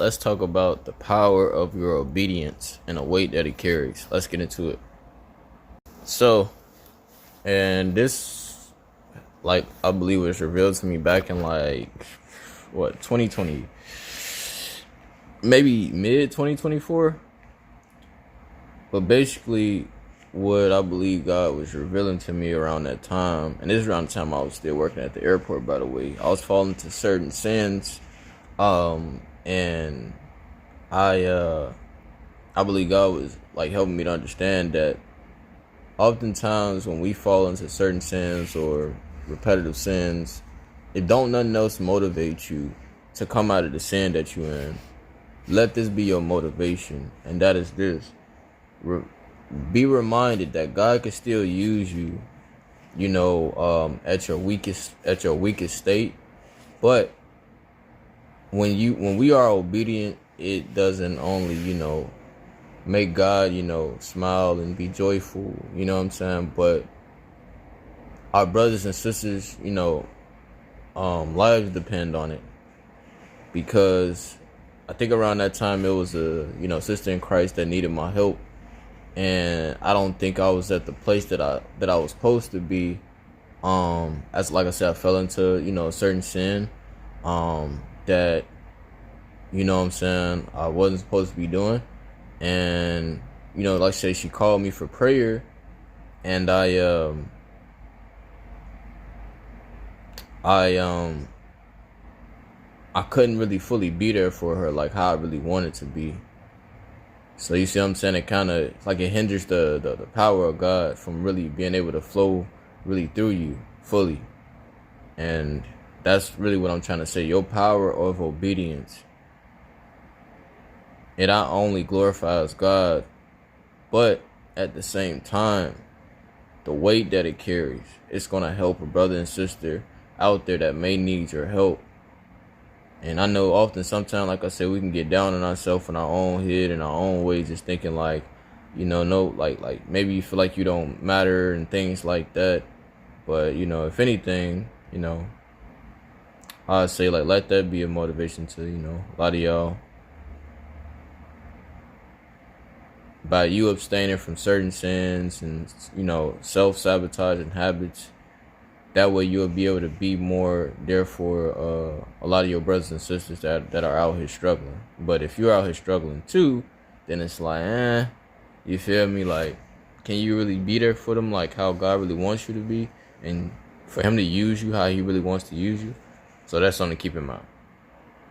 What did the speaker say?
let's talk about the power of your obedience and the weight that it carries. Let's get into it. So, and this, like, I believe was revealed to me back in 2020, maybe mid 2024. But basically, what I believe God was revealing to me around that time, and this is around the time I was still working at the airport, by the way. I was falling into certain sins, and I believe God was like helping me to understand that oftentimes when we fall into certain sins or repetitive sins, if don't nothing else motivate you to come out of the sin that you're in, let this be your motivation, and that is this. Be reminded that God can still use you, at your weakest state. But when we are obedient, it doesn't only, make God, smile and be joyful, you know what I'm saying? But our brothers and sisters, lives depend on it. Because I think around that time it was a, sister in Christ that needed my help. And I don't think I was at the place that I was supposed to be. As like I said, I fell into, a certain sin, that, I wasn't supposed to be doing. And, like I said, she called me for prayer, and I couldn't really fully be there for her like how I really wanted to be. So you see what I'm saying? It kind of like it hinders the power of God from really being able to flow really through you fully. And that's really what I'm trying to say. Your power of obedience, it not only glorifies God, but at the same time, the weight that it carries, it's going to help a brother and sister out there that may need your help. And I know often sometimes, like I said, we can get down on ourselves in our own head, in our own way, just thinking like, like maybe you feel like you don't matter and things like that. But, if anything, I'd say like let that be a motivation to, a lot of y'all. By you abstaining from certain sins and, self-sabotaging habits, that way you'll be able to be more there for a lot of your brothers and sisters that are out here struggling. But if you're out here struggling too, then it's like, you feel me? Like, can you really be there for them like how God really wants you to be? And for him to use you how he really wants to use you? So that's something to keep in mind.